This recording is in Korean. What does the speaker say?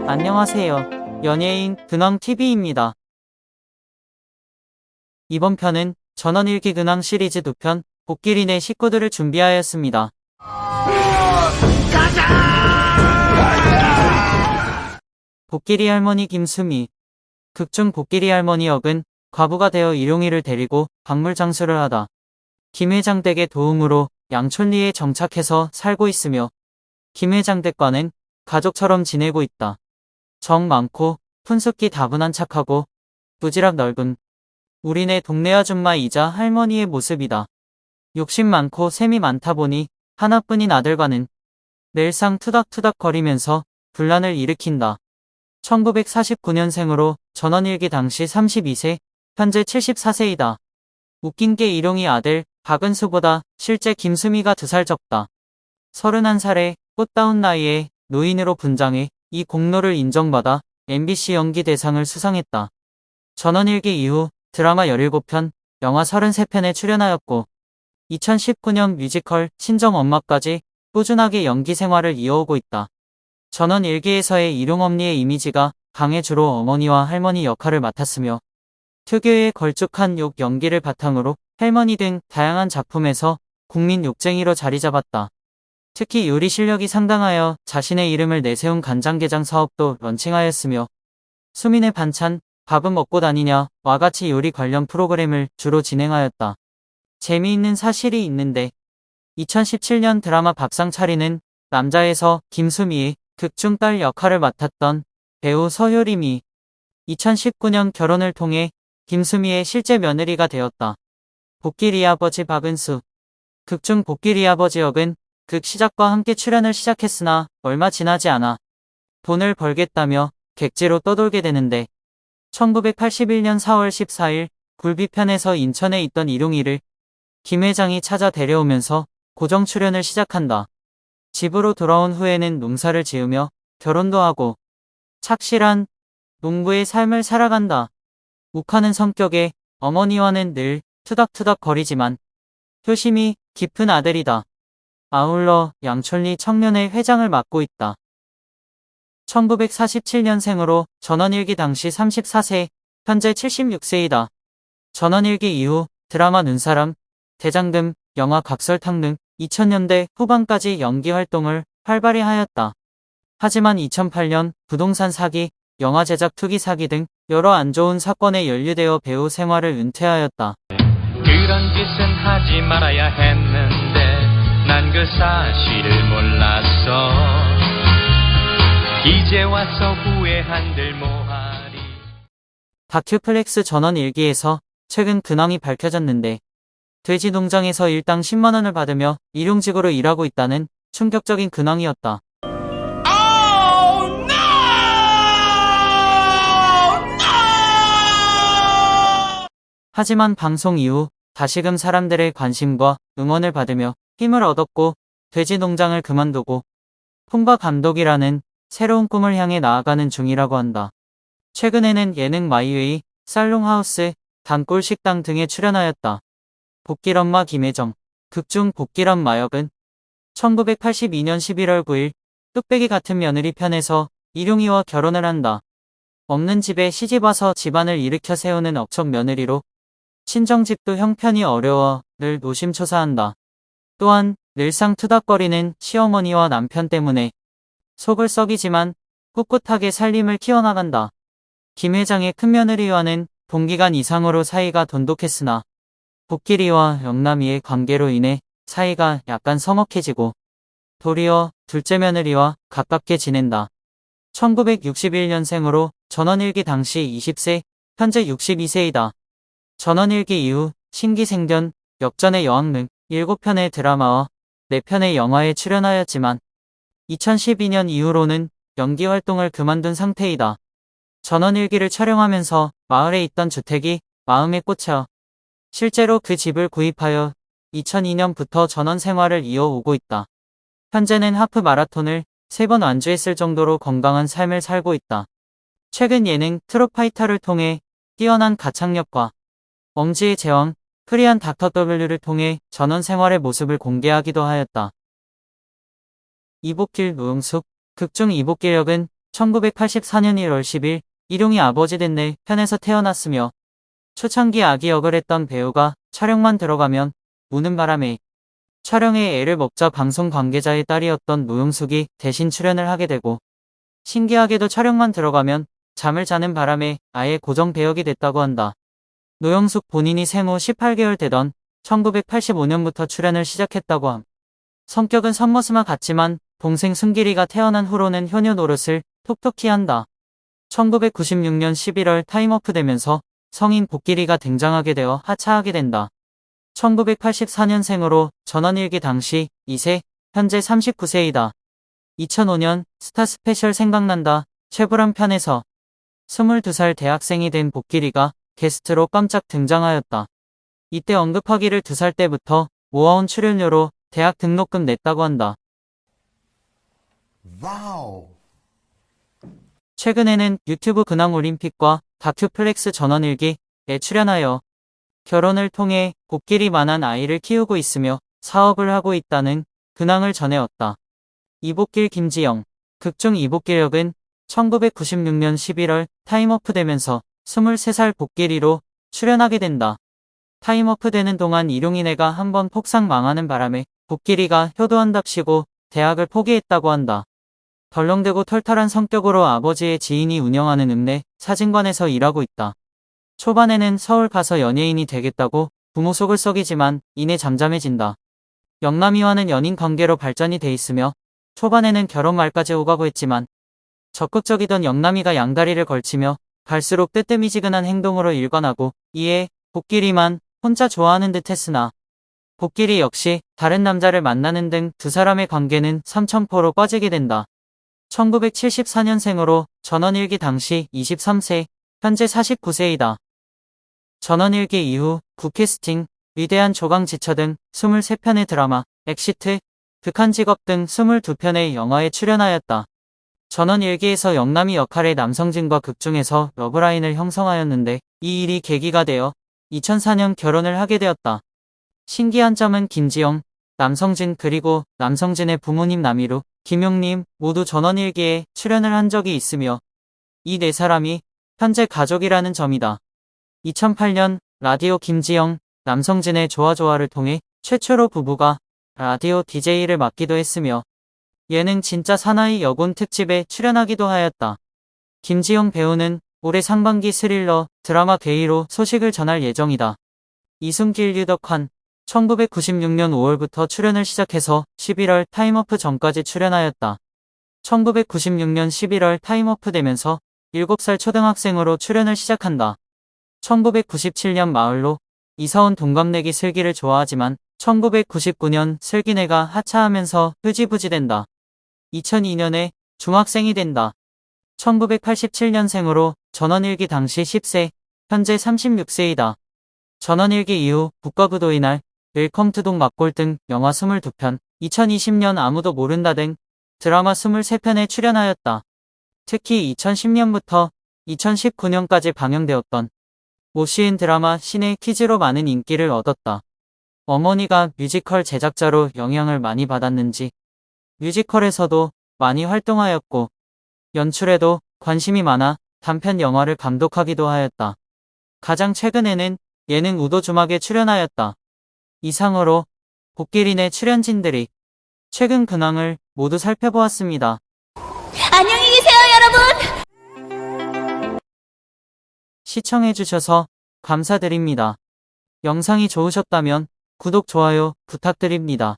안녕하세요. 연예인 근황TV입니다. 이번 편은 전원일기 근황 시리즈 2편 복길이네 식구들을 준비하였습니다. 복길이 할머니 김수미. 극중 복길이 할머니 역은 과부가 되어 일용이를 데리고 박물 장수를 하다 김 회장 댁의 도움으로 양촌리에 정착해서 살고 있으며 김 회장 댁과는 가족처럼 지내고 있다. 정 많고 푼숙히 다분한 착하고 부지락 넓은 우리네 동네 아줌마이자 할머니의 모습이다. 욕심 많고 셈이 많다 보니 하나뿐인 아들과는 늘상 투닥투닥 거리면서 분란을 일으킨다. 1949년생으로 전원일기 당시 32세, 현재 74세이다. 웃긴 게 일용이 아들 박은수보다 실제 김수미가 2살 적다. 31살에 꽃다운 나이에 노인으로 분장해 이 공로를 인정받아 MBC 연기대상을 수상했다. 전원일기 이후 드라마 17편, 영화 33편에 출연하였고 2019년 뮤지컬 친정엄마까지 꾸준하게 연기 생활을 이어오고 있다. 전원일기에서의 일용엄니의 이미지가 강해 주로 어머니와 할머니 역할을 맡았으며 특유의 걸쭉한 욕 연기를 바탕으로 할머니 등 다양한 작품에서 국민 욕쟁이로 자리잡았다. 특히 요리 실력이 상당하여 자신의 이름을 내세운 간장게장 사업도 런칭하였으며 수민의 반찬, 밥은 먹고 다니냐 와 같이 요리 관련 프로그램을 주로 진행하였다. 재미있는 사실이 있는데 2017년 드라마 밥상 차리는 남자에서 김수미의 극중 딸 역할을 맡았던 배우 서효림이 2019년 결혼을 통해 김수미의 실제 며느리가 되었다. 복길이 아버지 박은수. 극중 복길이 아버지 역은 극 시작과 함께 출연을 시작했으나 얼마 지나지 않아 돈을 벌겠다며 객지로 떠돌게 되는데 1981년 4월 14일 굴비편에서 인천에 있던 일용이를 김 회장이 찾아 데려오면서 고정 출연을 시작한다. 집으로 돌아온 후에는 농사를 지으며 결혼도 하고 착실한 농부의 삶을 살아간다. 욱하는 성격에 어머니와는 늘 투닥투닥 거리지만 효심이 깊은 아들이다. 아울러 양촌리 청년회 회장을 맡고 있다. 1947년생으로 전원일기 당시 34세, 현재 76세이다. 전원일기 이후 드라마 눈사람, 대장금, 영화 각설탕 등 2000년대 후반까지 연기 활동을 활발히 하였다. 하지만 2008년 부동산 사기, 영화 제작 투기 사기 등 여러 안 좋은 사건에 연루되어 배우 생활을 은퇴하였다. 그런 짓은 하지 말아야 했는데 난 그 사실을 몰랐어. 이제 와서 후회한들 뭐하리. 다큐플렉스 전원일기에서 최근 근황이 밝혀졌는데 돼지 농장에서 일당 10만원을 받으며 일용직으로 일하고 있다는 충격적인 근황이었다. 하지만 방송 이후 다시금 사람들의 관심과 응원을 받으며 힘을 얻었고 돼지 농장을 그만두고 폰바 감독이라는 새로운 꿈을 향해 나아가는 중이라고 한다. 최근에는 예능 마이웨이, 살롱하우스, 단골식당 등에 출연하였다. 복길엄마 김혜정. 극중 복길엄마 역은 1982년 11월 9일 뚝배기 같은 며느리 편에서 일용이와 결혼을 한다. 없는 집에 시집와서 집안을 일으켜 세우는 억척 며느리로 친정집도 형편이 어려워 늘 노심초사한다. 또한 늘상 투닥거리는 시어머니와 남편 때문에 속을 썩이지만 꿋꿋하게 살림을 키워나간다. 김 회장의 큰며느리와는 동기간 이상으로 사이가 돈독했으나 복길이와 영남이의 관계로 인해 사이가 약간 서먹해지고 도리어 둘째 며느리와 가깝게 지낸다. 1961년생으로 전원일기 당시 20세, 현재 62세이다. 전원일기 이후 신기생전, 역전의 여왕 등 7편의 드라마와 4편의 영화에 출연하였지만 2012년 이후로는 연기 활동을 그만둔 상태이다. 전원일기를 촬영하면서 마을에 있던 주택이 마음에 꽂혀 실제로 그 집을 구입하여 2002년부터 전원 생활을 이어오고 있다. 현재는 하프 마라톤을 3번 완주했을 정도로 건강한 삶을 살고 있다. 최근 예능 트롯파이터를 통해 뛰어난 가창력과 엄지의 제왕, 프리한 닥터 W를 통해 전원 생활의 모습을 공개하기도 하였다. 이복길, 노영숙, 극중 이복길역은 1984년 1월 10일 일용이 아버지 된 내 편에서 태어났으며 초창기 아기 역을 했던 배우가 촬영만 들어가면 우는 바람에 촬영에 애를 먹자 방송 관계자의 딸이었던 노영숙이 대신 출연을 하게 되고 신기하게도 촬영만 들어가면 잠을 자는 바람에 아예 고정 배역이 됐다고 한다. 노영숙 본인이 생후 18개월 되던 1985년부터 출연을 시작했다고 함. 성격은 선머스마 같지만 동생 순길이가 태어난 후로는 효녀 노릇을 톡톡히 한다. 1996년 11월 타임오프 되면서 성인 복길이가 등장하게 되어 하차하게 된다. 1984년생으로 전원일기 당시 2세, 현재 39세이다. 2005년 스타 스페셜 생각난다 최불암 편에서 22살 대학생이 된 복길이가 게스트로 깜짝 등장하였다. 이때 언급하기를 2살 때부터 모아온 출연료로 대학 등록금 냈다고 한다. 와우. 최근에는 유튜브 근황 올림픽과 다큐 플렉스 전원일기에 출연하여 결혼을 통해 복길이만한 아이를 키우고 있으며 사업을 하고 있다는 근황을 전해왔다. 이복길 김지영. 극중 이복길 역은 1996년 11월 타임오프 되면서 23살 복길이로 출연하게 된다. 타임오프 되는 동안 일용이네가 한번 폭삭 망하는 바람에 복길이가 효도한답시고 대학을 포기했다고 한다. 덜렁대고 털털한 성격으로 아버지의 지인이 운영하는 읍내 사진관에서 일하고 있다. 초반에는 서울 가서 연예인이 되겠다고 부모 속을 썩이지만 이내 잠잠해진다. 영남이와는 연인 관계로 발전이 돼 있으며 초반에는 결혼 말까지 오가고 했지만 적극적이던 영남이가 양다리를 걸치며 갈수록 뜨뜨미지근한 행동으로 일관하고 이에 복길이만 혼자 좋아하는 듯 했으나 복길이 역시 다른 남자를 만나는 등 두 사람의 관계는 삼천포로 빠지게 된다. 1974년생으로 전원일기 당시 23세, 현재 49세이다. 전원일기 이후 굿캐스팅, 위대한 조강지처 등 23편의 드라마, 엑시트, 극한직업 등 22편의 영화에 출연하였다. 전원일기에서 영남이 역할의 남성진과 극중에서 러브라인을 형성하였는데 이 일이 계기가 되어 2004년 결혼을 하게 되었다. 신기한 점은 김지영, 남성진 그리고 남성진의 부모님 남이루, 김용님 모두 전원일기에 출연을 한 적이 있으며 이 네 사람이 현재 가족이라는 점이다. 2008년 라디오 김지영, 남성진의 좋아좋아를 통해 최초로 부부가 라디오 DJ를 맡기도 했으며 예능 진짜 사나이 여군 특집에 출연하기도 하였다. 김지영 배우는 올해 상반기 스릴러 드라마 게이로 소식을 전할 예정이다. 이승길 류덕환 1996년 5월부터 출연을 시작해서 11월 타임오프 전까지 출연하였다. 1996년 11월 타임오프 되면서 7살 초등학생으로 출연을 시작한다. 1997년 마을로 이사온 동갑내기 슬기를 좋아하지만 1999년 슬기네가 하차하면서 흐지부지 된다. 2002년에 중학생이 된다. 1987년생으로 전원일기 당시 10세, 현재 36세이다. 전원일기 이후 북과부도의 날, 웰컴 투 동막골 등 영화 22편, 2020년 아무도 모른다 등 드라마 23편에 출연하였다. 특히 2010년부터 2019년까지 방영되었던 모시인 드라마 신의 퀴즈로 많은 인기를 얻었다. 어머니가 뮤지컬 제작자로 영향을 많이 받았는지 뮤지컬에서도 많이 활동하였고 연출에도 관심이 많아 단편 영화를 감독하기도 하였다. 가장 최근에는 예능 우도주막에 출연하였다. 이상으로 복길이네 출연진들이 최근 근황을 모두 살펴보았습니다. 안녕히 계세요, 여러분! 시청해주셔서 감사드립니다. 영상이 좋으셨다면 구독, 좋아요 부탁드립니다.